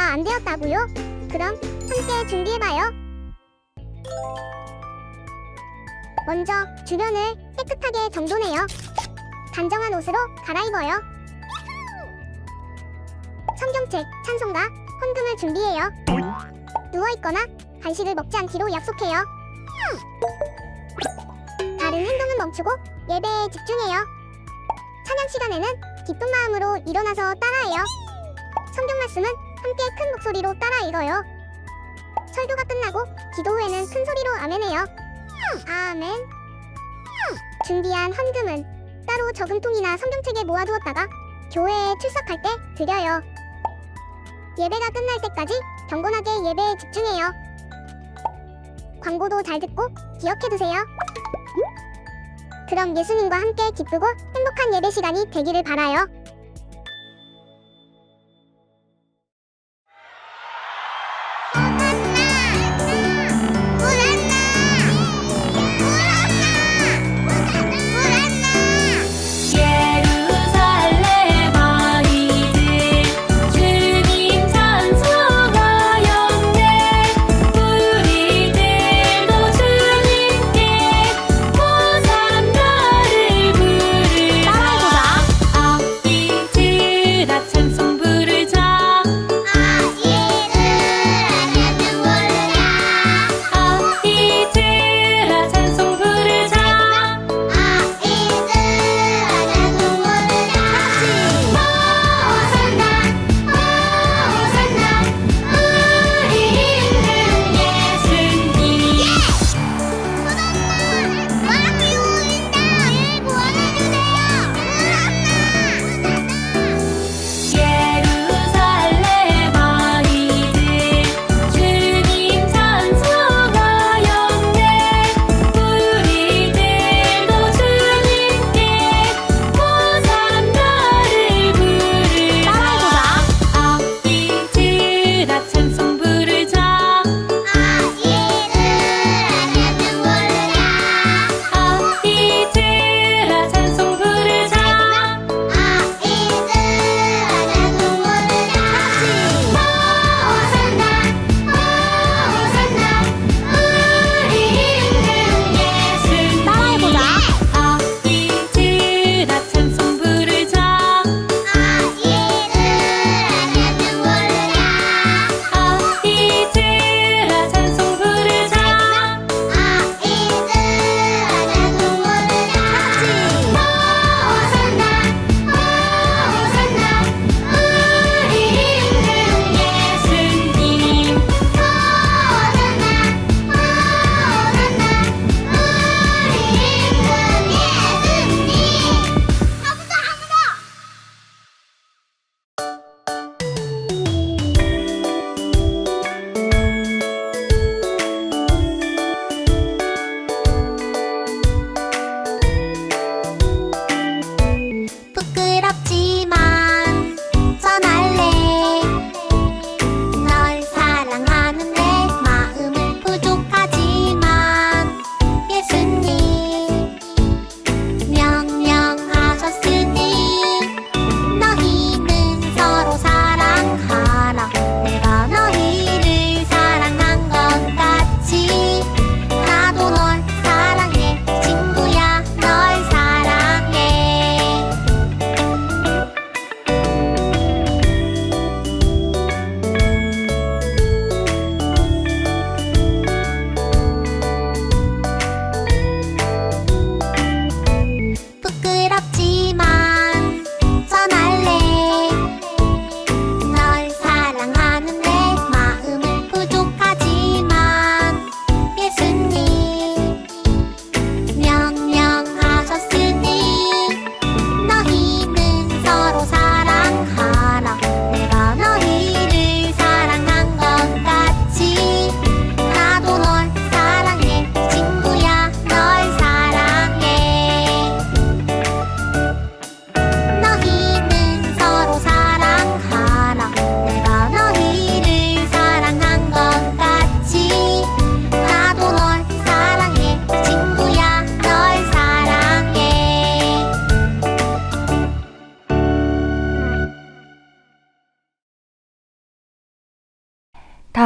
안 되었다고요? 그럼 함께 준비해봐요. 먼저 주변을 깨끗하게 정돈해요. 단정한 옷으로 갈아입어요. 성경책, 찬송가, 헌금을 준비해요. 누워있거나 간식을 먹지 않기로 약속해요. 다른 행동은 멈추고 예배에 집중해요. 찬양 시간에는 기쁜 마음으로 일어나서 따라해요. 성경 말씀은 함께 큰 목소리로 따라 읽어요. 설교가 끝나고 기도 후에는 큰 소리로 아멘해요. 아멘. 준비한 헌금은 따로 저금통이나 성경책에 모아두었다가 교회에 출석할 때 드려요. 예배가 끝날 때까지 경건하게 예배에 집중해요. 광고도 잘 듣고 기억해두세요. 그럼 예수님과 함께 기쁘고 행복한 예배 시간이 되기를 바라요.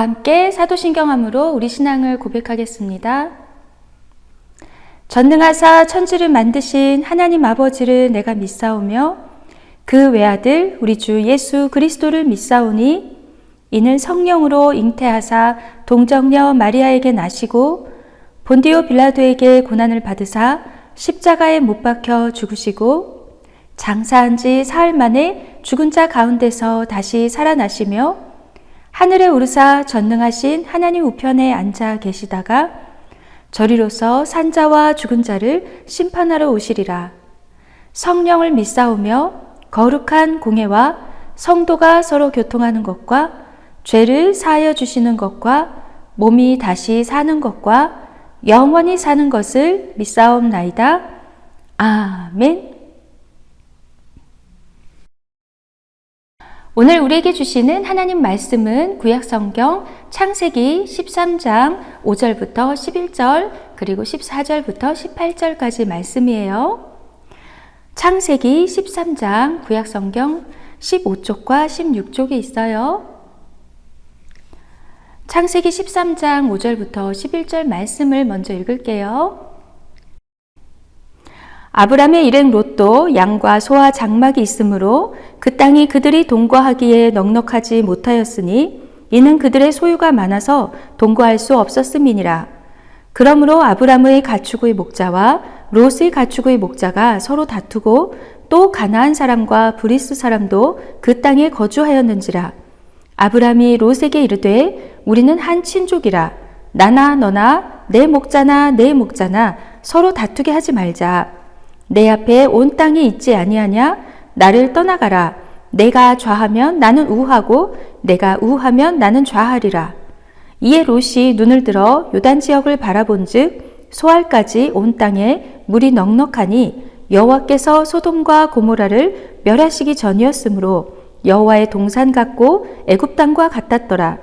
함께 사도신경함으로 우리 신앙을 고백하겠습니다. 전능하사 천지를 만드신 하나님 아버지를 내가 믿사오며 그 외아들 우리 주 예수 그리스도를 믿사오니 이는 성령으로 잉태하사 동정녀 마리아에게 나시고 본디오 빌라도에게 고난을 받으사 십자가에 못 박혀 죽으시고 장사한 지 사흘 만에 죽은 자 가운데서 다시 살아나시며 하늘에 오르사 전능하신 하나님 우편에 앉아 계시다가 저리로서 산자와 죽은 자를 심판하러 오시리라. 성령을 믿사오며 거룩한 공예와 성도가 서로 교통하는 것과 죄를 사하여 주시는 것과 몸이 다시 사는 것과 영원히 사는 것을 믿사옵나이다. 아멘. 오늘 우리에게 주시는 하나님 말씀은 구약성경 창세기 13장 5절부터 11절 그리고 14절부터 18절까지 말씀이에요. 창세기 13장 구약성경 15쪽과 16쪽이 있어요. 창세기 13장 5절부터 11절 말씀을 먼저 읽을게요. 아브람의 일행 롯도 양과 소와 장막이 있으므로 그 땅이 그들이 동거하기에 넉넉하지 못하였으니 이는 그들의 소유가 많아서 동거할 수 없었음이니라. 그러므로 아브람의 가축의 목자와 롯의 가축의 목자가 서로 다투고 또 가나안 사람과 브리스 사람도 그 땅에 거주하였는지라. 아브람이 롯에게 이르되 우리는 한 친족이라. 나나 너나 내 목자나 내 목자나 서로 다투게 하지 말자. 내 앞에 온 땅이 있지 아니하냐? 나를 떠나가라. 내가 좌하면 나는 우하고 내가 우하면 나는 좌하리라. 이에 롯이 눈을 들어 요단 지역을 바라본즉 소알까지 온 땅에 물이 넉넉하니 여호와께서 소돔과 고모라를 멸하시기 전이었으므로 여호와의 동산 같고 애굽 땅과 같았더라.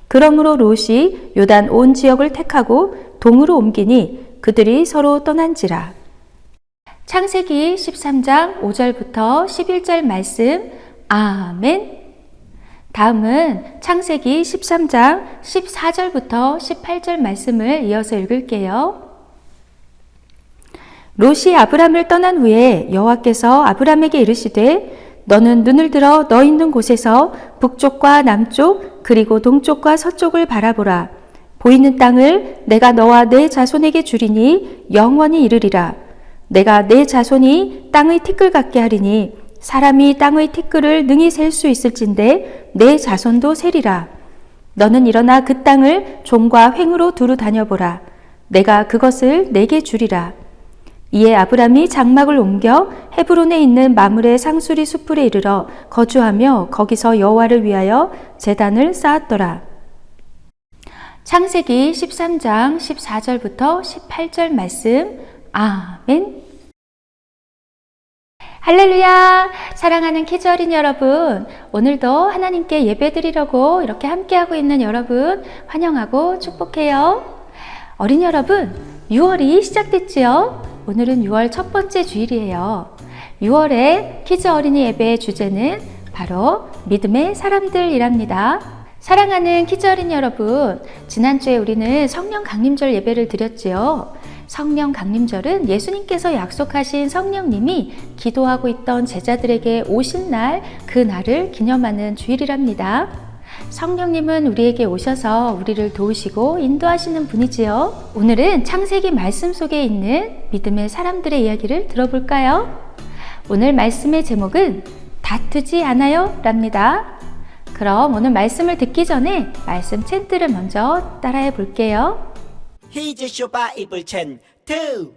그러므로 롯이 요단 온 지역을 택하고 동으로 옮기니 그들이 서로 떠난지라. 창세기 13장 5절부터 11절 말씀. 아멘. 다음은 창세기 13장 14절부터 18절 말씀을 이어서 읽을게요. 롯이 아브람을 떠난 후에 여호와께서 아브람에게 이르시되 너는 눈을 들어 너 있는 곳에서 북쪽과 남쪽 그리고 동쪽과 서쪽을 바라보라. 보이는 땅을 내가 너와 내 자손에게 주리니 영원히 이르리라. 내가 내 자손이 땅의 티끌 같게 하리니 사람이 땅의 티끌을 능히 셀 수 있을진데 내 자손도 세리라. 너는 일어나 그 땅을 종과 횡으로 두루 다녀보라. 내가 그것을 내게 주리라. 이에 아브람이 장막을 옮겨 헤브론에 있는 마므레 상수리 숲풀에 이르러 거주하며 거기서 여호와를 위하여 제단을 쌓았더라. 창세기 13장 14절부터 18절 말씀. 아멘. 할렐루야! 사랑하는 키즈 어린 여러분, 오늘도 하나님께 예배드리려고 이렇게 함께하고 있는 여러분 환영하고 축복해요. 어린 여러분, 6월이 시작됐지요? 오늘은 6월 첫 번째 주일이에요. 6월의 키즈 어린이 예배의 주제는 바로 믿음의 사람들이랍니다. 사랑하는 키즈 어린 여러분, 지난주에 우리는 성령 강림절 예배를 드렸지요. 성령 강림절은 예수님께서 약속하신 성령님이 기도하고 있던 제자들에게 오실 날, 그 날을 기념하는 주일이랍니다. 성령님은 우리에게 오셔서 우리를 도우시고 인도하시는 분이지요. 오늘은 창세기 말씀 속에 있는 믿음의 사람들의 이야기를 들어볼까요? 오늘 말씀의 제목은 다투지 않아요 랍니다. 그럼 오늘 말씀을 듣기 전에 말씀 챈트를 먼저 따라해 볼게요. Here's your Bible chant 2.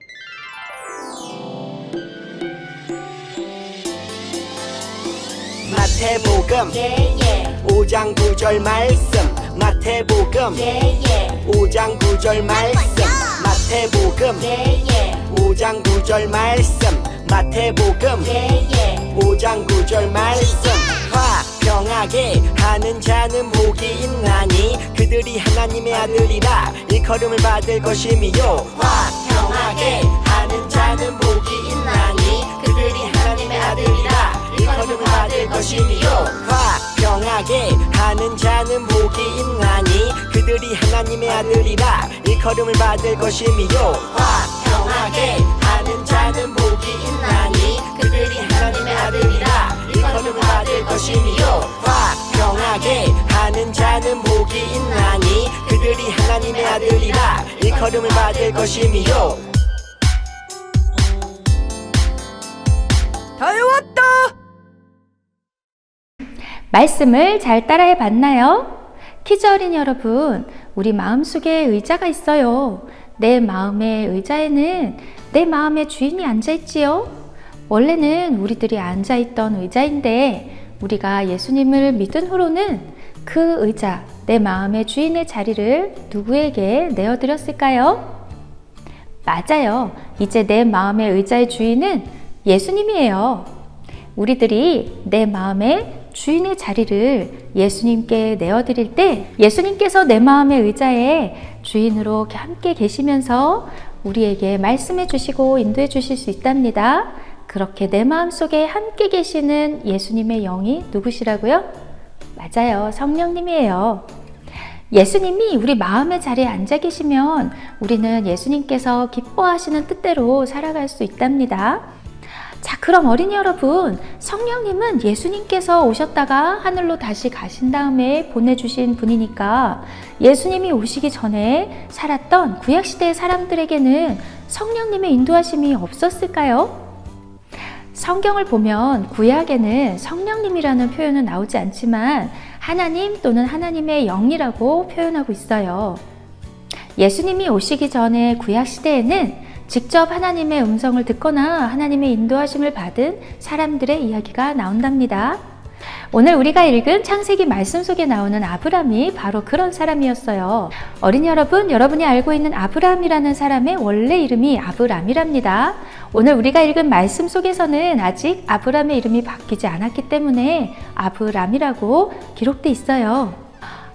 마태복음 5장 9절 말씀. 마태복음 5장 9절 말씀. 마태복음 5장 9절 말씀. 마태복음 5장 9절 말씀. 화평하게 하는 자는 복이 있나니 그들이 하나님의 아들이라 일컬음을 받을 것이미요. 화평하게 하는 자는 복이 있나니 그들이 하나님의 아들이라 일컬음을 받을 것이미요. 화평하게 하는 자는 복이 있나니 하나님의 아들이라 일컬음을 받을 것이미요. 화평하게 하는 자는 복이 있나니 그들이 하나님의 아들이라 일컬음을 받을 것이미요. 화평하게 하는 자는 복이 있나니 그들이 하나님의 아들이라 일컬음을 받을 것이미요. 다 외웠다. 말씀을 잘 따라해 봤나요? 키즈 어린이 여러분, 우리 마음속에 의자가 있어요. 내 마음의 의자에는 내 마음의 주인이 앉아있지요. 원래는 우리들이 앉아있던 의자인데 우리가 예수님을 믿은 후로는 그 의자, 내 마음의 주인의 자리를 누구에게 내어드렸을까요? 맞아요. 이제 내 마음의 의자의 주인은 예수님이에요. 우리들이 내 마음의 주인의 자리를 예수님께 내어드릴 때 예수님께서 내 마음의 의자에 주인으로 함께 계시면서 우리에게 말씀해 주시고 인도해 주실 수 있답니다. 그렇게 내 마음속에 함께 계시는 예수님의 영이 누구시라고요? 맞아요. 성령님이에요. 예수님이 우리 마음의 자리에 앉아 계시면 우리는 예수님께서 기뻐하시는 뜻대로 살아갈 수 있답니다. 자, 그럼 어린이 여러분, 성령님은 예수님께서 오셨다가 하늘로 다시 가신 다음에 보내주신 분이니까 예수님이 오시기 전에 살았던 구약시대의 사람들에게는 성령님의 인도하심이 없었을까요? 성경을 보면 구약에는 성령님이라는 표현은 나오지 않지만 하나님 또는 하나님의 영이라고 표현하고 있어요. 예수님이 오시기 전에 구약시대에는 직접 하나님의 음성을 듣거나 하나님의 인도하심을 받은 사람들의 이야기가 나온답니다. 오늘 우리가 읽은 창세기 말씀 속에 나오는 아브람이 바로 그런 사람이었어요. 어린이 여러분, 여러분이 알고 있는 아브람이라는 사람의 원래 이름이 아브람이랍니다. 오늘 우리가 읽은 말씀 속에서는 아직 아브람의 이름이 바뀌지 않았기 때문에 아브람이라고 기록돼 있어요.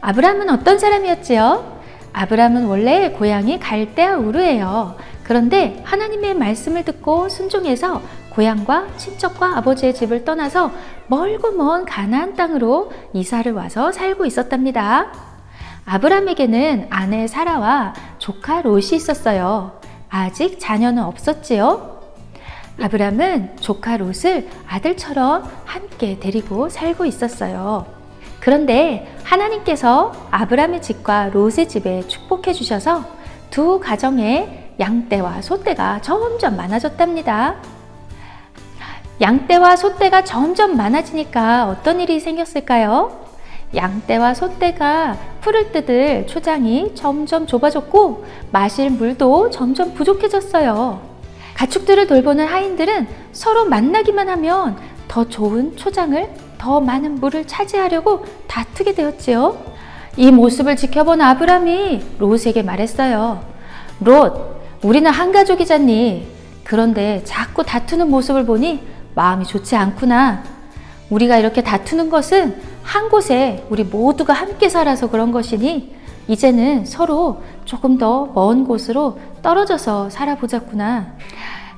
아브람은 어떤 사람이었지요? 아브람은 원래 고향이 갈대아 우르예요. 그런데 하나님의 말씀을 듣고 순종해서 고향과 친척과 아버지의 집을 떠나서 멀고 먼 가나안 땅으로 이사를 와서 살고 있었답니다. 아브람에게는 아내 사라와 조카 롯이 있었어요. 아직 자녀는 없었지요. 아브람은 조카 롯을 아들처럼 함께 데리고 살고 있었어요. 그런데 하나님께서 아브람의 집과 롯의 집에 축복해 주셔서 두 가정에 양떼와 소떼가 점점 많아졌답니다. 양떼와 소떼가 점점 많아지니까 어떤 일이 생겼을까요? 양떼와 소떼가 풀을 뜯을 초장이 점점 좁아졌고 마실 물도 점점 부족해졌어요. 가축들을 돌보는 하인들은 서로 만나기만 하면 더 좋은 초장을, 더 많은 물을 차지하려고 다투게 되었지요. 이 모습을 지켜본 아브람이 롯에게 말했어요. 롯, 우리는 한 가족이잖니. 그런데 자꾸 다투는 모습을 보니 마음이 좋지 않구나. 우리가 이렇게 다투는 것은 한 곳에 우리 모두가 함께 살아서 그런 것이니 이제는 서로 조금 더 먼 곳으로 떨어져서 살아보자꾸나.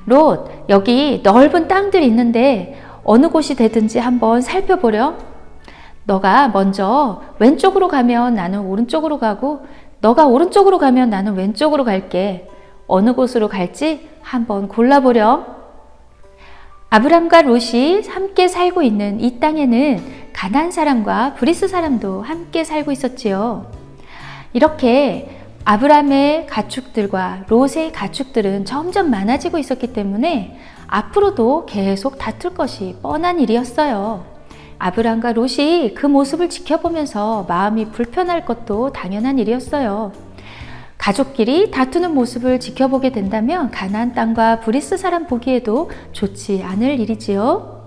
롯, 여기 넓은 땅들이 있는데 어느 곳이 되든지 한번 살펴보렴. 너가 먼저 왼쪽으로 가면 나는 오른쪽으로 가고 너가 오른쪽으로 가면 나는 왼쪽으로 갈게. 어느 곳으로 갈지 한번 골라보렴. 아브람과 롯이 함께 살고 있는 이 땅에는 가나안 사람과 브리스 사람도 함께 살고 있었지요. 이렇게 아브람의 가축들과 롯의 가축들은 점점 많아지고 있었기 때문에 앞으로도 계속 다툴 것이 뻔한 일이었어요. 아브람과 롯이 그 모습을 지켜보면서 마음이 불편할 것도 당연한 일이었어요. 가족끼리 다투는 모습을 지켜보게 된다면 가나안 땅과 브리스 사람 보기에도 좋지 않을 일이지요.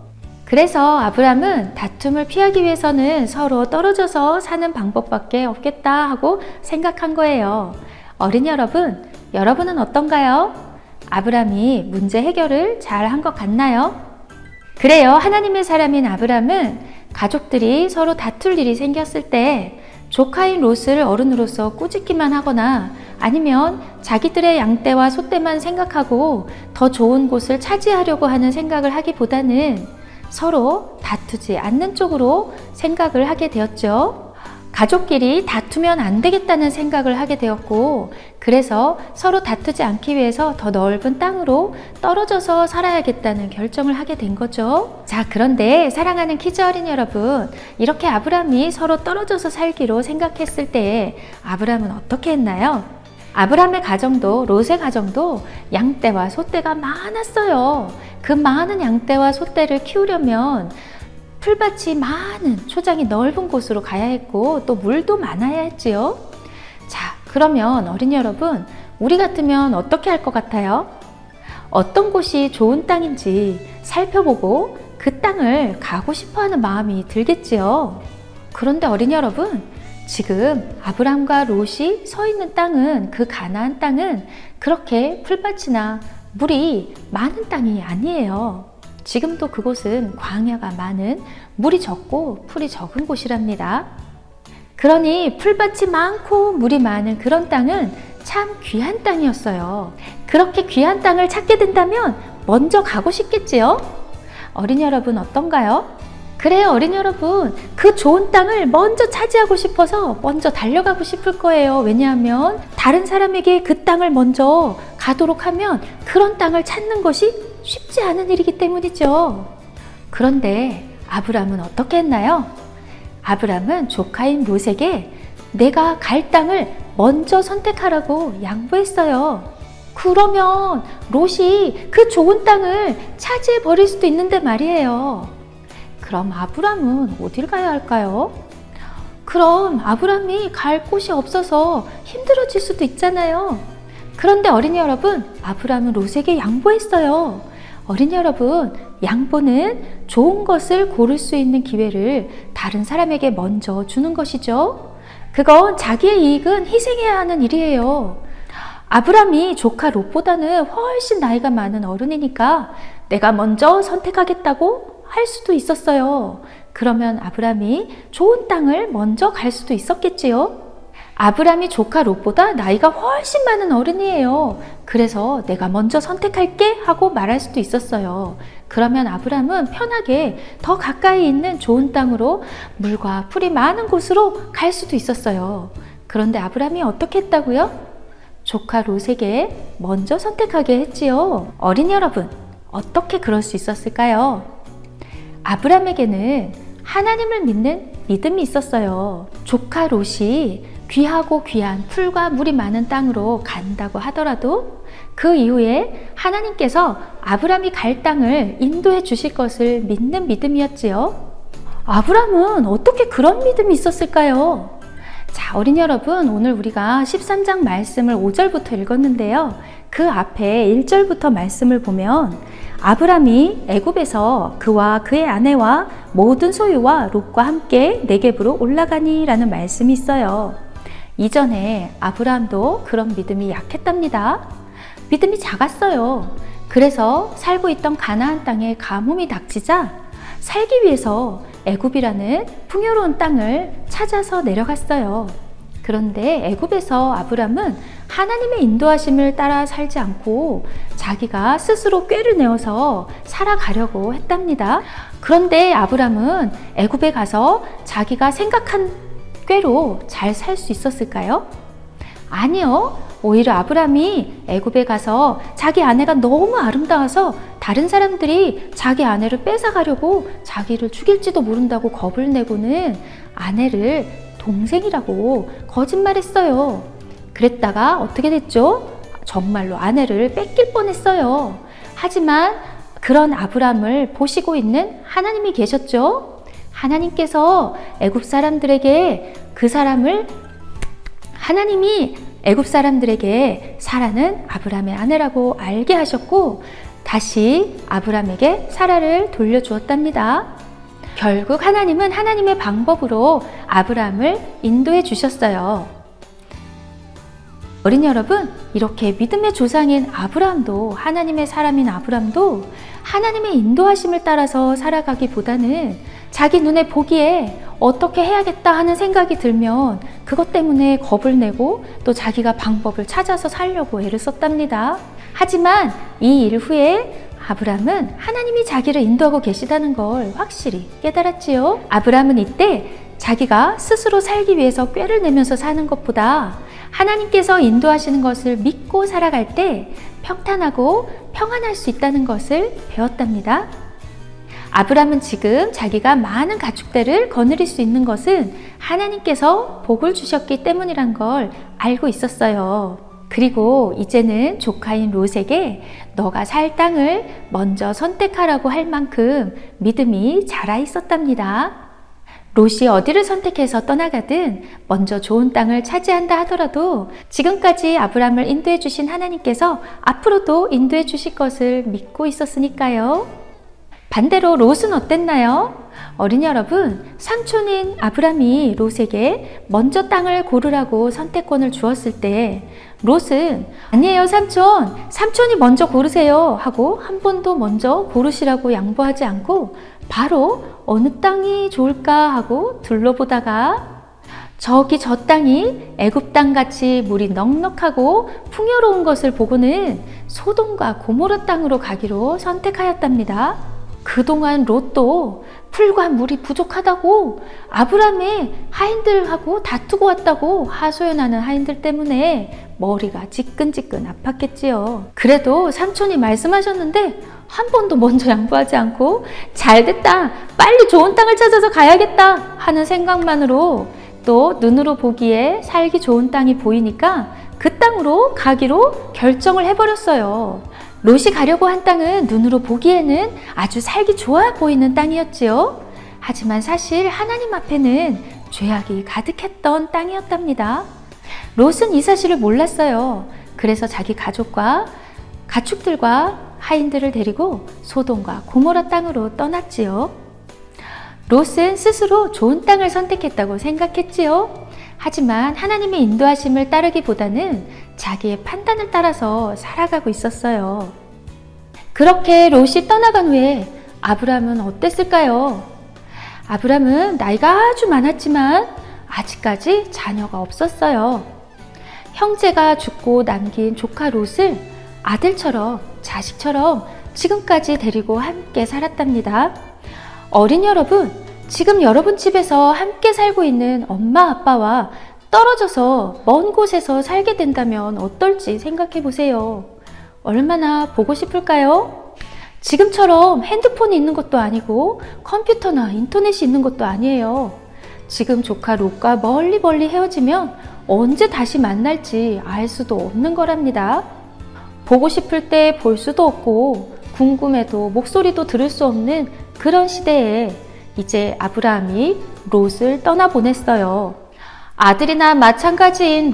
그래서 아브람은 다툼을 피하기 위해서는 서로 떨어져서 사는 방법밖에 없겠다 하고 생각한 거예요. 어린이 여러분, 여러분은 어떤가요? 아브람이 문제 해결을 잘 한 것 같나요? 그래요. 하나님의 사람인 아브람은 가족들이 서로 다툴 일이 생겼을 때 조카인 롯을 어른으로서 꾸짖기만 하거나 아니면 자기들의 양떼와 소떼만 생각하고 더 좋은 곳을 차지하려고 하는 생각을 하기보다는 서로 다투지 않는 쪽으로 생각을 하게 되었죠. 가족끼리 다투면 안 되겠다는 생각을 하게 되었고, 그래서 서로 다투지 않기 위해서 더 넓은 땅으로 떨어져서 살아야겠다는 결정을 하게 된 거죠. 자, 그런데 사랑하는 키즈 어린이 여러분, 이렇게 아브람이 서로 떨어져서 살기로 생각했을 때 아브람은 어떻게 했나요? 아브람의 가정도, 롯의 가정도 양떼와 소떼가 많았어요. 그 많은 양떼와 소떼를 키우려면 풀밭이 많은, 초장이 넓은 곳으로 가야 했고, 또 물도 많아야 했지요. 자, 그러면 어린이 여러분, 우리 같으면 어떻게 할 것 같아요? 어떤 곳이 좋은 땅인지 살펴보고 그 땅을 가고 싶어 하는 마음이 들겠지요. 그런데 어린이 여러분, 지금 아브람과 롯이 서 있는 땅은, 그 가나안 땅은 그렇게 풀밭이나 물이 많은 땅이 아니에요. 지금도 그곳은 광야가 많은, 물이 적고 풀이 적은 곳이랍니다. 그러니 풀밭이 많고 물이 많은 그런 땅은 참 귀한 땅이었어요. 그렇게 귀한 땅을 찾게 된다면 먼저 가고 싶겠지요? 어린이 여러분 어떤가요? 그래요, 어린이 여러분, 그 좋은 땅을 먼저 차지하고 싶어서 먼저 달려가고 싶을 거예요. 왜냐하면 다른 사람에게 그 땅을 먼저 가도록 하면 그런 땅을 찾는 것이 쉽지 않은 일이기 때문이죠. 그런데 아브람은 어떻게 했나요? 아브람은 조카인 롯에게 내가 갈 땅을 먼저 선택하라고 양보했어요. 그러면 롯이 그 좋은 땅을 차지해 버릴 수도 있는데 말이에요. 그럼 아브람은 어딜 가야 할까요? 그럼 아브람이 갈 곳이 없어서 힘들어질 수도 있잖아요. 그런데 어린이 여러분, 아브람은 롯에게 양보했어요. 어린이 여러분, 양보는 좋은 것을 고를 수 있는 기회를 다른 사람에게 먼저 주는 것이죠. 그건 자기의 이익은 희생해야 하는 일이에요. 아브람이 조카 롯보다는 훨씬 나이가 많은 어른이니까 내가 먼저 선택하겠다고 할 수도 있었어요. 그러면 아브람이 좋은 땅을 먼저 갈 수도 있었겠지요. 아브람이 조카 롯보다 나이가 훨씬 많은 어른이에요. 그래서 내가 먼저 선택할게 하고 말할 수도 있었어요. 그러면 아브람은 편하게 더 가까이 있는 좋은 땅으로, 물과 풀이 많은 곳으로 갈 수도 있었어요. 그런데 아브람이 어떻게 했다고요? 조카 롯에게 먼저 선택하게 했지요. 어린이 여러분, 어떻게 그럴 수 있었을까요? 아브람에게는 하나님을 믿는 믿음이 있었어요. 조카 롯이 귀하고 귀한 풀과 물이 많은 땅으로 간다고 하더라도 그 이후에 하나님께서 아브람이 갈 땅을 인도해 주실 것을 믿는 믿음이었지요. 아브람은 어떻게 그런 믿음이 있었을까요? 자, 어린이 여러분, 오늘 우리가 13장 말씀을 5절부터 읽었는데요. 그 앞에 1절부터 말씀을 보면 아브람이 애굽에서 그와 그의 아내와 모든 소유와 롯과 함께 네겝으로 올라가니 라는 말씀이 있어요. 이전에 아브람도 그런 믿음이 약했답니다. 믿음이 작았어요. 그래서 살고 있던 가나안 땅에 가뭄이 닥치자 살기 위해서 애굽이라는 풍요로운 땅을 찾아서 내려갔어요. 그런데 애굽에서 아브람은 하나님의 인도하심을 따라 살지 않고 자기가 스스로 꾀를 내어서 살아가려고 했답니다. 그런데 아브람은 애굽에 가서 자기가 생각한 꾀로 잘 살 수 있었을까요? 아니요. 오히려 아브람이 애굽에 가서 자기 아내가 너무 아름다워서 다른 사람들이 자기 아내를 뺏어가려고 자기를 죽일지도 모른다고 겁을 내고는 아내를 동생이라고 거짓말했어요. 그랬다가 어떻게 됐죠? 정말로 아내를 뺏길 뻔했어요. 하지만 그런 아브람을 보시고 있는 하나님이 계셨죠? 하나님께서 애굽 사람들에게 하나님이 애굽 사람들에게 사라는 아브람의 아내라고 알게 하셨고 다시 아브람에게 사라를 돌려주었답니다. 결국 하나님은 하나님의 방법으로 아브람을 인도해 주셨어요. 어린이 여러분, 이렇게 믿음의 조상인 아브람도, 하나님의 사람인 아브람도 하나님의 인도하심을 따라서 살아가기보다는 자기 눈에 보기에 어떻게 해야겠다 하는 생각이 들면 그것 때문에 겁을 내고 또 자기가 방법을 찾아서 살려고 애를 썼답니다. 하지만 이 일 후에 아브람은 하나님이 자기를 인도하고 계시다는 걸 확실히 깨달았지요. 아브람은 이때 자기가 스스로 살기 위해서 꾀를 내면서 사는 것보다 하나님께서 인도하시는 것을 믿고 살아갈 때 평탄하고 평안할 수 있다는 것을 배웠답니다. 아브람은 지금 자기가 많은 가축들을 거느릴 수 있는 것은 하나님께서 복을 주셨기 때문이란 걸 알고 있었어요. 그리고 이제는 조카인 롯에게 너가 살 땅을 먼저 선택하라고 할 만큼 믿음이 자라 있었답니다. 롯이 어디를 선택해서 떠나가든 먼저 좋은 땅을 차지한다 하더라도 지금까지 아브람을 인도해 주신 하나님께서 앞으로도 인도해 주실 것을 믿고 있었으니까요. 반대로 롯은 어땠나요? 어린이 여러분, 삼촌인 아브람이 롯에게 먼저 땅을 고르라고 선택권을 주었을 때 롯은 아니에요 삼촌, 삼촌이 먼저 고르세요 하고 한 번도 먼저 고르시라고 양보하지 않고 바로 어느 땅이 좋을까 하고 둘러보다가 저기 저 땅이 애굽 땅같이 물이 넉넉하고 풍요로운 것을 보고는 소돔과 고모라 땅으로 가기로 선택하였답니다. 그동안 롯도 풀과 물이 부족하다고 아브람의 하인들하고 다투고 왔다고 하소연하는 하인들 때문에 머리가 지끈지끈 아팠겠지요. 그래도 삼촌이 말씀하셨는데 한 번도 먼저 양보하지 않고 잘됐다, 빨리 좋은 땅을 찾아서 가야겠다 하는 생각만으로 또 눈으로 보기에 살기 좋은 땅이 보이니까 그 땅으로 가기로 결정을 해버렸어요. 롯이 가려고 한 땅은 눈으로 보기에는 아주 살기 좋아 보이는 땅이었지요. 하지만 사실 하나님 앞에는 죄악이 가득했던 땅이었답니다. 롯은 이 사실을 몰랐어요. 그래서 자기 가족과 가축들과 하인들을 데리고 소돔과 고모라 땅으로 떠났지요. 롯은 스스로 좋은 땅을 선택했다고 생각했지요. 하지만 하나님의 인도하심을 따르기보다는 자기의 판단을 따라서 살아가고 있었어요. 그렇게 롯이 떠나간 후에 아브람은 어땠을까요? 아브람은 나이가 아주 많았지만 아직까지 자녀가 없었어요. 형제가 죽고 남긴 조카 롯을 아들처럼 자식처럼 지금까지 데리고 함께 살았답니다. 어린이 여러분, 지금 여러분 집에서 함께 살고 있는 엄마 아빠와 떨어져서 먼 곳에서 살게 된다면 어떨지 생각해 보세요. 얼마나 보고 싶을까요? 지금처럼 핸드폰이 있는 것도 아니고 컴퓨터나 인터넷이 있는 것도 아니에요. 지금 조카 롯과 멀리 헤어지면 언제 다시 만날지 알 수도 없는 거랍니다. 보고 싶을 때 볼 수도 없고 궁금해도 목소리도 들을 수 없는 그런 시대에 이제 아브라함이 롯을 떠나보냈어요. 아들이나 마찬가지인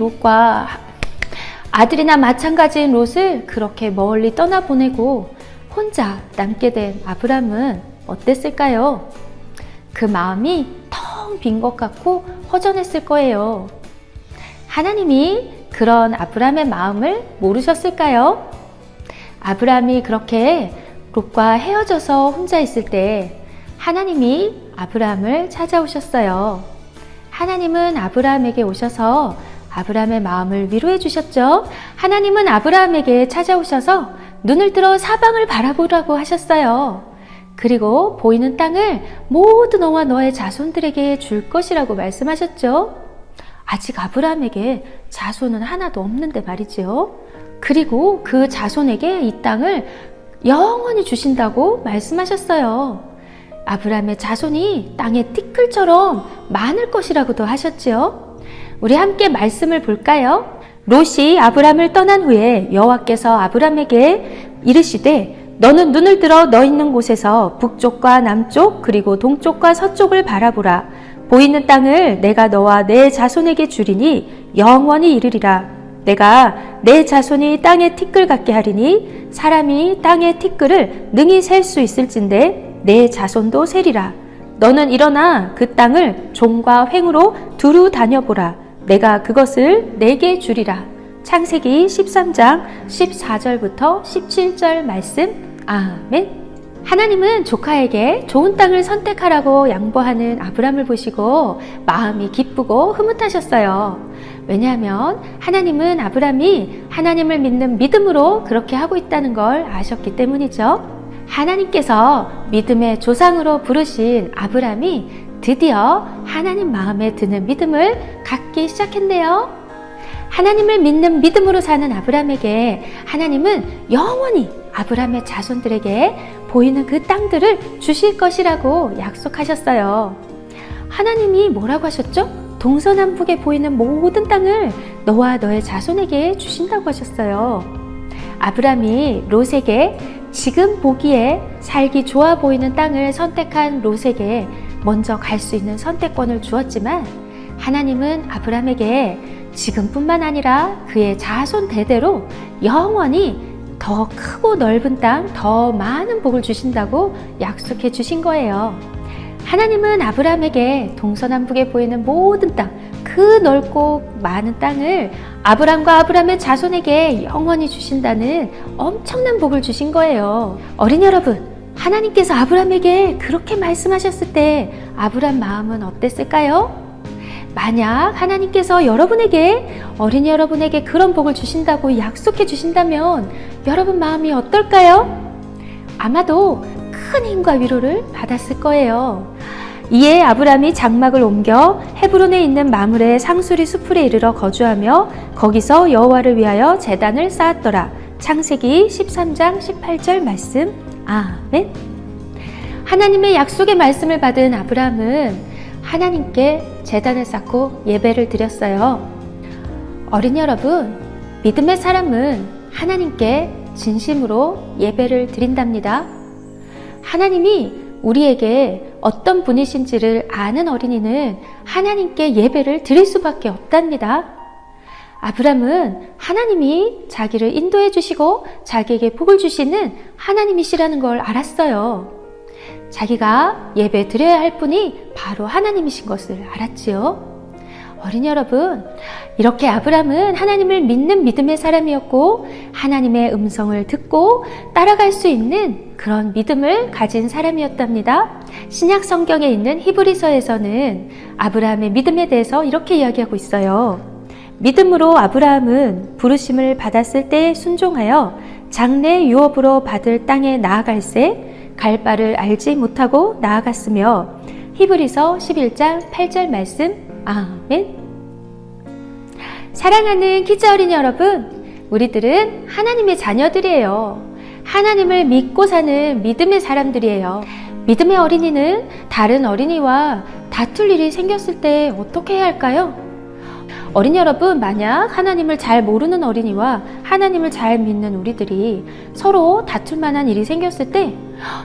롯을 그렇게 멀리 떠나보내고 혼자 남게 된 아브람은 어땠을까요? 그 마음이 텅 빈 것 같고 허전했을 거예요. 하나님이 그런 아브람의 마음을 모르셨을까요? 아브람이 그렇게 롯과 헤어져서 혼자 있을 때 하나님이 아브람을 찾아오셨어요. 하나님은 아브람에게 오셔서 아브람의 마음을 위로해 주셨죠. 하나님은 아브람에게 찾아오셔서 눈을 들어 사방을 바라보라고 하셨어요. 그리고 보이는 땅을 모두 너와 너의 자손들에게 줄 것이라고 말씀하셨죠. 아직 아브람에게 자손은 하나도 없는데 말이지요. 그리고 그 자손에게 이 땅을 영원히 주신다고 말씀하셨어요. 아브람의 자손이 땅의 티끌처럼 많을 것이라고도 하셨지요. 우리 함께 말씀을 볼까요? 롯이 아브람을 떠난 후에 여호와께서 아브람에게 이르시되 너는 눈을 들어 너 있는 곳에서 북쪽과 남쪽 그리고 동쪽과 서쪽을 바라보라. 보이는 땅을 내가 너와 내 자손에게 주리니 영원히 이르리라. 내가 내 자손이 땅의 티끌 같게 하리니 사람이 땅의 티끌을 능히 셀 수 있을진데 내 자손도 세리라. 너는 일어나 그 땅을 종과 횡으로 두루 다녀보라. 내가 그것을 내게 주리라. 창세기 13장 14절부터 17절 말씀. 아멘. 하나님은 조카에게 좋은 땅을 선택하라고 양보하는 아브람을 보시고 마음이 기쁘고 흐뭇하셨어요. 왜냐하면 하나님은 아브람이 하나님을 믿는 믿음으로 그렇게 하고 있다는 걸 아셨기 때문이죠. 하나님께서 믿음의 조상으로 부르신 아브람이 드디어 하나님 마음에 드는 믿음을 갖기 시작했네요. 하나님을 믿는 믿음으로 사는 아브라함에게 하나님은 영원히 아브라함의 자손들에게 보이는 그 땅들을 주실 것이라고 약속하셨어요. 하나님이 뭐라고 하셨죠? 동서남북에 보이는 모든 땅을 너와 너의 자손에게 주신다고 하셨어요. 아브라함이 롯에게 지금 보기에 살기 좋아 보이는 땅을 선택한 롯에게 먼저 갈 수 있는 선택권을 주었지만 하나님은 아브라함에게 지금뿐만 아니라 그의 자손 대대로 영원히 더 크고 넓은 땅, 더 많은 복을 주신다고 약속해 주신 거예요. 하나님은 아브라함에게 동서남북에 보이는 모든 땅, 그 넓고 많은 땅을 아브라함과 아브라함의 자손에게 영원히 주신다는 엄청난 복을 주신 거예요. 어린이 여러분, 하나님께서 아브라함에게 그렇게 말씀하셨을 때 아브라함 마음은 어땠을까요? 만약 하나님께서 어린이 여러분에게 그런 복을 주신다고 약속해 주신다면 여러분 마음이 어떨까요? 아마도 큰 힘과 위로를 받았을 거예요. 이에 아브라함이 장막을 옮겨 헤브론에 있는 마므레 상수리 수풀에 이르러 거주하며 거기서 여호와를 위하여 제단을 쌓았더라. 창세기 13장 18절 말씀. 아멘. 하나님의 약속의 말씀을 받은 아브라함은 하나님께 제단을 쌓고 예배를 드렸어요. 어린이 여러분, 믿음의 사람은 하나님께 진심으로 예배를 드린답니다. 하나님이 우리에게 어떤 분이신지를 아는 어린이는 하나님께 예배를 드릴 수밖에 없답니다. 아브라함은 하나님이 자기를 인도해 주시고 자기에게 복을 주시는 하나님이시라는 걸 알았어요. 자기가 예배 드려야 할 분이 바로 하나님이신 것을 알았지요. 어린이 여러분, 이렇게 아브라함은 하나님을 믿는 믿음의 사람이었고 하나님의 음성을 듣고 따라갈 수 있는 그런 믿음을 가진 사람이었답니다. 신약 성경에 있는 히브리서에서는 아브라함의 믿음에 대해서 이렇게 이야기하고 있어요. 믿음으로 아브라함은 부르심을 받았을 때에 순종하여 장래 유업으로 받을 땅에 나아갈새 갈 바를 알지 못하고 나아갔으며 히브리서 11장 8절 말씀. 아멘. 사랑하는 키즈 어린이 여러분, 우리들은 하나님의 자녀들이에요. 하나님을 믿고 사는 믿음의 사람들이에요. 믿음의 어린이는 다른 어린이와 다툴 일이 생겼을 때 어떻게 해야 할까요? 어린이 여러분, 만약 하나님을 잘 모르는 어린이와 하나님을 잘 믿는 우리들이 서로 다툴 만한 일이 생겼을 때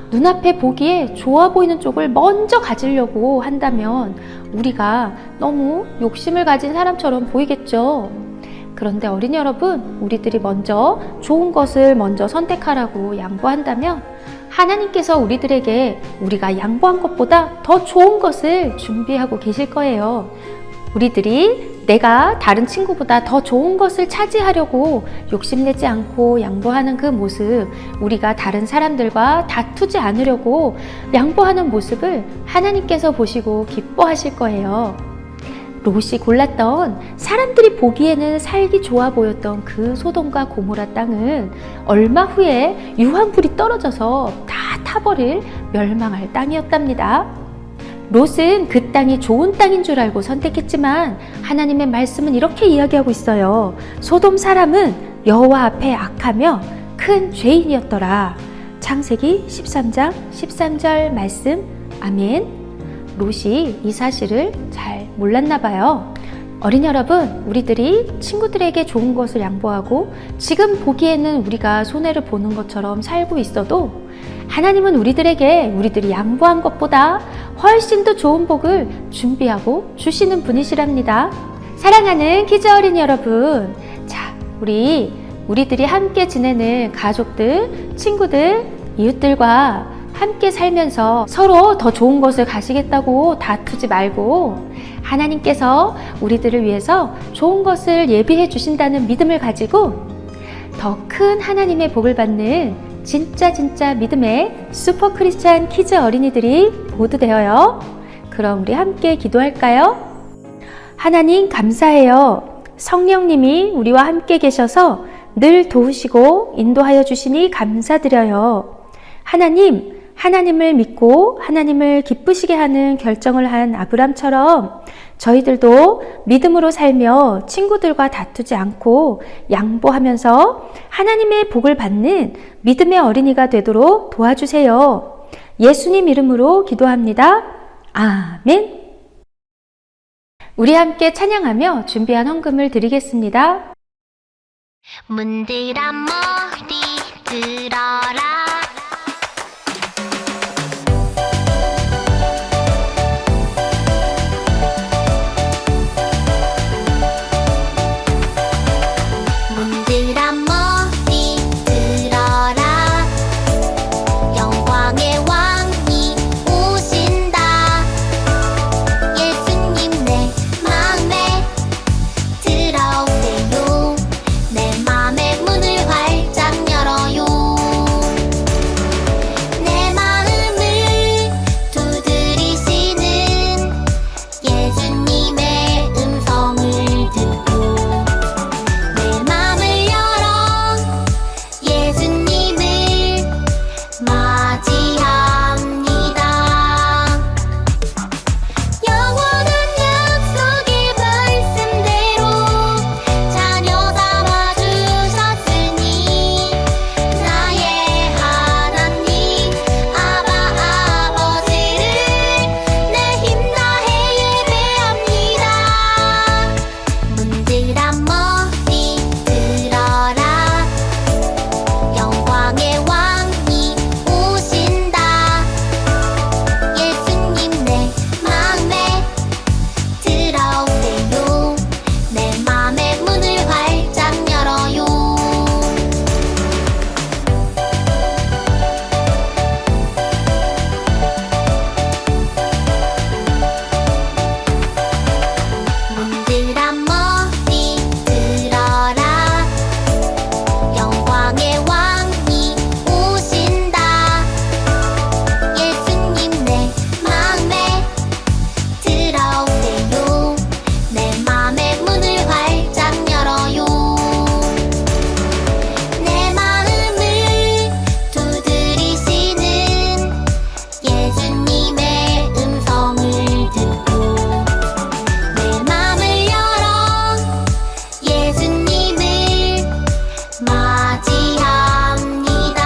눈앞에 보기에 좋아 보이는 쪽을 먼저 가지려고 한다면 우리가 너무 욕심을 가진 사람처럼 보이겠죠. 그런데 어린이 여러분, 우리들이 먼저 좋은 것을 먼저 선택하라고 양보한다면 하나님께서 우리들에게 우리가 양보한 것보다 더 좋은 것을 준비하고 계실 거예요. 우리들이 내가 다른 친구보다 더 좋은 것을 차지하려고 욕심내지 않고 양보하는 그 모습, 우리가 다른 사람들과 다투지 않으려고 양보하는 모습을 하나님께서 보시고 기뻐하실 거예요. 롯이 골랐던, 사람들이 보기에는 살기 좋아 보였던 그 소돔과 고모라 땅은 얼마 후에 유황불이 떨어져서 다 타버릴 멸망할 땅이었답니다. 롯은 그 땅이 좋은 땅인 줄 알고 선택했지만 하나님의 말씀은 이렇게 이야기하고 있어요. 소돔 사람은 여호와 앞에 악하며 큰 죄인이었더라. 창세기 13장 13절 말씀. 아멘. 롯이 이 사실을 잘 몰랐나 봐요. 어린이 여러분, 우리들이 친구들에게 좋은 것을 양보하고 지금 보기에는 우리가 손해를 보는 것처럼 살고 있어도 하나님은 우리들이 양보한 것보다 훨씬 더 좋은 복을 준비하고 주시는 분이시랍니다. 사랑하는 키즈 어린이 여러분, 자, 우리들이 함께 지내는 가족들, 친구들, 이웃들과 함께 살면서 서로 더 좋은 것을 가시겠다고 다투지 말고 하나님께서 우리들을 위해서 좋은 것을 예비해 주신다는 믿음을 가지고 더 큰 하나님의 복을 받는 진짜 믿음의 슈퍼 크리스찬 키즈 어린이들이 모두 되어요. 그럼 우리 함께 기도할까요? 하나님 감사해요. 성령님이 우리와 함께 계셔서 늘 도우시고 인도하여 주시니 감사드려요. 하나님, 하나님을 믿고 하나님을 기쁘시게 하는 결정을 한 아브람처럼 저희들도 믿음으로 살며 친구들과 다투지 않고 양보하면서 하나님의 복을 받는 믿음의 어린이가 되도록 도와주세요. 예수님 이름으로 기도합니다. 아멘. 우리 함께 찬양하며 준비한 헌금을 드리겠습니다. 문들아 머리 들어라. 문들아 머리 들어라. 영광의 왕이 오신다. 예수님 내 맘에 들어오세요. 내 맘의 문을 활짝 열어요. 내 마음을 두드리시는 예수님의 음성을 듣고 내 맘을 열어 예수님을 맞이합니다. 영원한 약속의 말씀대로 자녀 삼아주셨으니 나의 하나님 아바 아버지를 내 힘 다해 예배합니다. 문들아 머리 들어라. 영광의 왕이 오신다. 예수님 내 맘에 들어오세요. 내 맘의 문을 활짝 열어요. 문들아 머리 들어라. 영광의 왕이 오신다. 예수님 내 맘에 들어오세요. 내 맘의 문을 활짝 열어요. 내 마음을 두드리시는 예수님의 음성을 듣고 내 맘을 열어 예수님을 맞이합니다.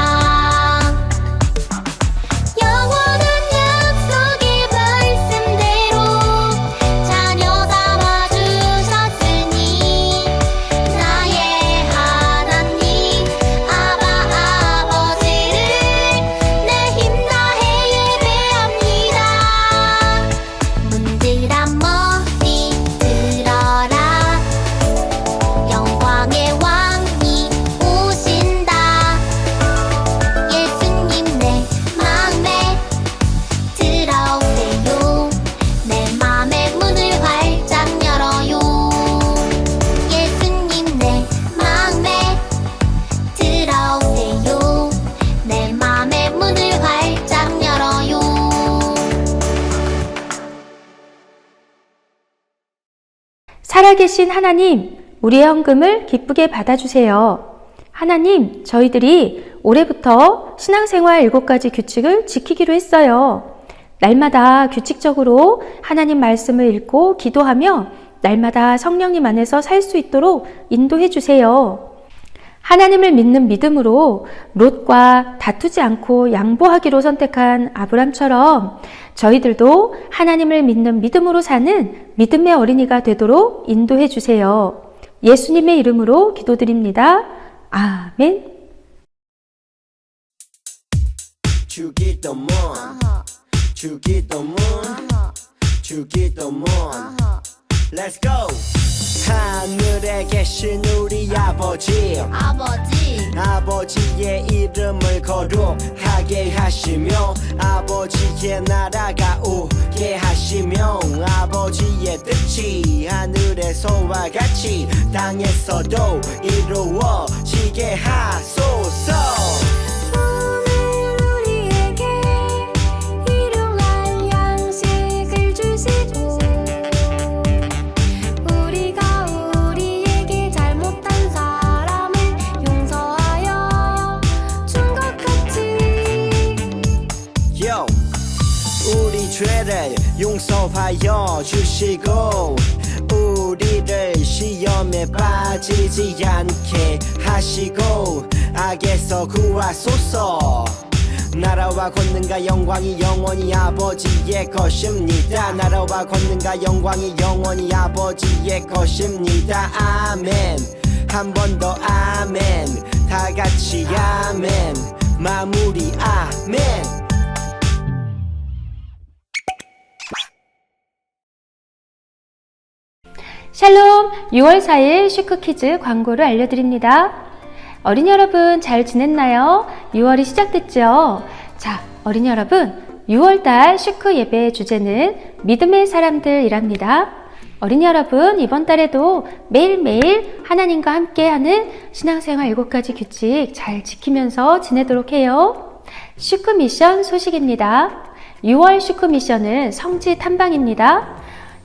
영원한 약속의 말씀대로 자녀 삼아주셨으니 나의 하나님 아바 아버지를 내 힘 다해 예배합니다. 문들아 머리 들어라. 영광의 왕이 오신다. 예수님 내 맘에 들어오세요. 내 맘의 문을 활짝 열어요. 예수님 내 맘에 들어오세요. 내 맘의 문을 활짝 열어요. 살아계신 하나님, 우리의 헌금을 기쁘게 받아주세요. 하나님, 저희들이 올해부터 신앙생활 7가지 규칙을 지키기로 했어요. 날마다 규칙적으로 하나님 말씀을 읽고 기도하며 날마다 성령님 안에서 살 수 있도록 인도해 주세요. 하나님을 믿는 믿음으로 롯과 다투지 않고 양보하기로 선택한 아브람처럼 저희들도 하나님을 믿는 믿음으로 사는 믿음의 어린이가 되도록 인도해 주세요. 예수님의 이름으로 기도드립니다. 아멘. 주기도문 주기도문 주기도문 Let's go. 하늘에 계신 우리 아버지 아버지의 이름을 거룩하게 하시며 아버지의 나라가 오게 하시며 아버지의 뜻이 하늘에서와 같이 땅에서도 이루어지게 하소서. 용서하여 주시고 우리를 시험에 빠지지 않게 하시고 악에서 구하소서. 나라와 권능과 영광이 영원히 아버지의 것입니다. 나라와 권능과 영광이 영원히 아버지의 것입니다. 아멘. 한 번 더 아멘. 다 같이 아멘. 마무리 아멘. 샬롬! 6월 4일 슈크퀴즈 광고를 알려드립니다. 어린이 여러분 잘 지냈나요? 6월이 시작됐죠? 자, 어린이 여러분, 6월달 슈크 예배의 주제는 믿음의 사람들이랍니다. 어린이 여러분, 이번 달에도 매일매일 하나님과 함께하는 신앙생활 7가지 규칙 잘 지키면서 지내도록 해요. 슈크 미션 소식입니다. 6월 슈크 미션은 성지 탐방입니다.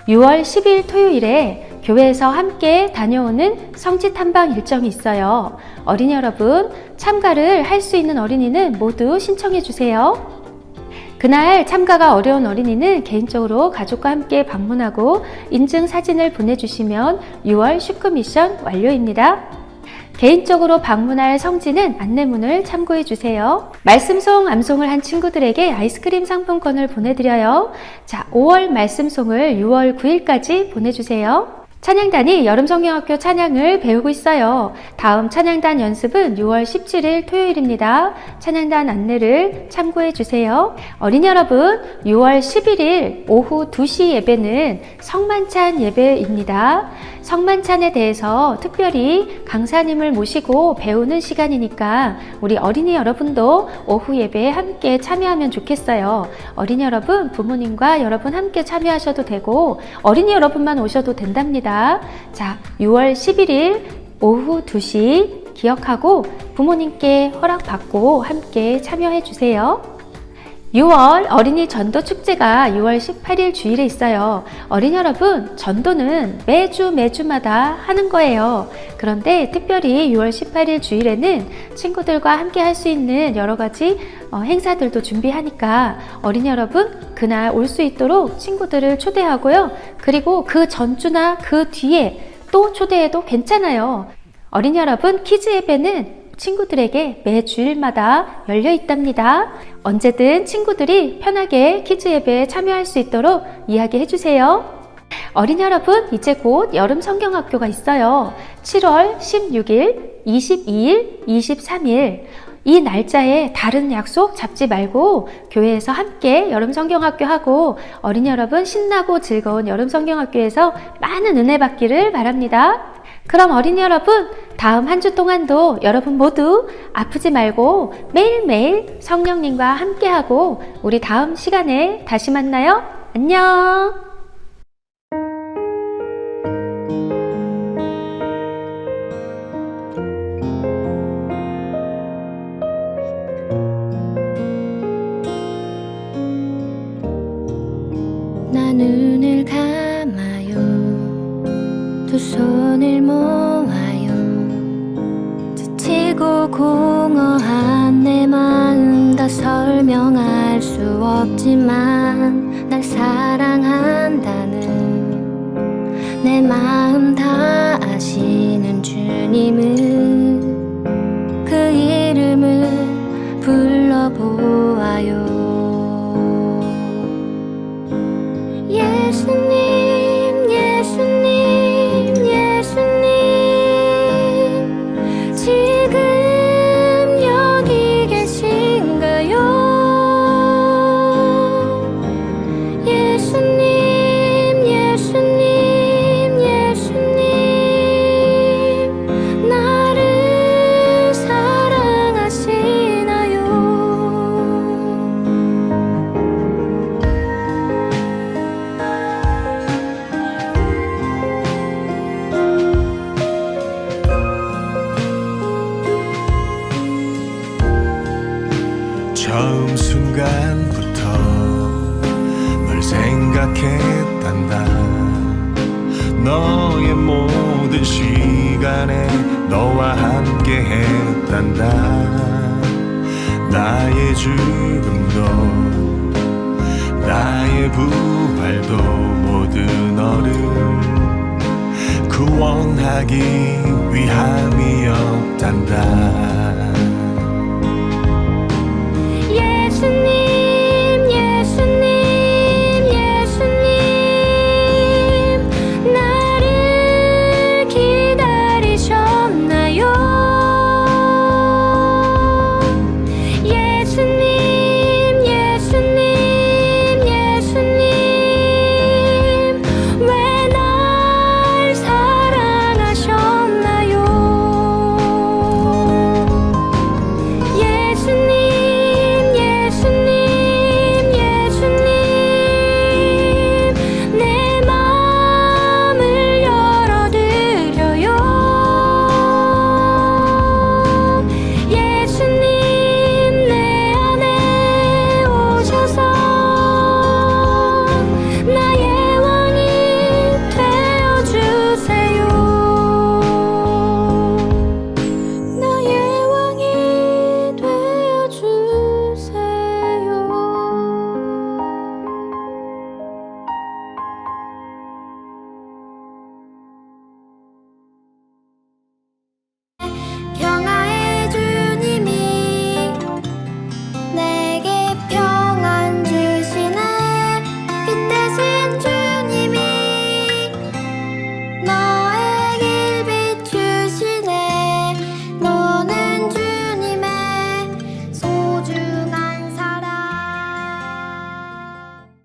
6월 10일 토요일에 교회에서 함께 다녀오는 성지 탐방 일정이 있어요. 어린이 여러분, 참가를 할 수 있는 어린이는 모두 신청해 주세요. 그날 참가가 어려운 어린이는 개인적으로 가족과 함께 방문하고 인증 사진을 보내주시면 6월 슈크 미션 완료입니다. 개인적으로 방문할 성지는 안내문을 참고해 주세요. 말씀송, 암송을 한 친구들에게 아이스크림 상품권을 보내드려요. 자, 5월 말씀송을 6월 9일까지 보내주세요. 찬양단이 여름성경학교 찬양을 배우고 있어요. 다음 찬양단 연습은 6월 17일 토요일입니다. 찬양단 안내를 참고해 주세요. 어린이 여러분, 6월 11일 오후 2시 예배는 성만찬 예배입니다. 성만찬에 대해서 특별히 강사님을 모시고 배우는 시간이니까 우리 어린이 여러분도 오후 예배에 함께 참여하면 좋겠어요. 어린이 여러분, 부모님과 여러분 함께 참여하셔도 되고 어린이 여러분만 오셔도 된답니다. 자, 6월 11일 오후 2시 기억하고 부모님께 허락받고 함께 참여해 주세요. 6월 어린이 전도 축제가 6월 18일 주일에 있어요. 어린이 여러분, 전도는 매주마다 하는 거예요. 그런데 특별히 6월 18일 주일에는 친구들과 함께 할 수 있는 여러 가지 행사들도 준비하니까 어린이 여러분, 그날 올 수 있도록 친구들을 초대하고요. 그리고 그 전주나 그 뒤에 또 초대해도 괜찮아요. 어린이 여러분, 키즈 예배는 친구들에게 매 주일마다 열려 있답니다. 언제든 친구들이 편하게 키즈 예배에 참여할 수 있도록 이야기해 주세요. 어린이 여러분, 이제 곧 여름 성경학교가 있어요. 7월 16일, 22일, 23일. 이 날짜에 다른 약속 잡지 말고 교회에서 함께 여름 성경학교 하고 어린이 여러분 신나고 즐거운 여름 성경학교에서 많은 은혜 받기를 바랍니다. 그럼 어린이 여러분, 다음 한 주 동안도 여러분 모두 아프지 말고 매일매일 성령님과 함께하고 우리 다음 시간에 다시 만나요. 안녕. 나 눈을 감아요. 두 손을 모아요. 지치고 공허한 내 마음 다 설명할 수 없지만 날 사랑한다는 내 마음 다 아시는 주님은 그 이름을 불러보아요. 예수님, 예수님, 예수님, 지금 여기 계신가요? 예수님, 예수님, 예수님, 나를 사랑하시나요? 처음 순간부터 널 생각했단다. 너의 모든 시간에 너와 함께 했단다. 나의 죽음도 나의 부활도 모든 너를 구원하기 위함이었단다.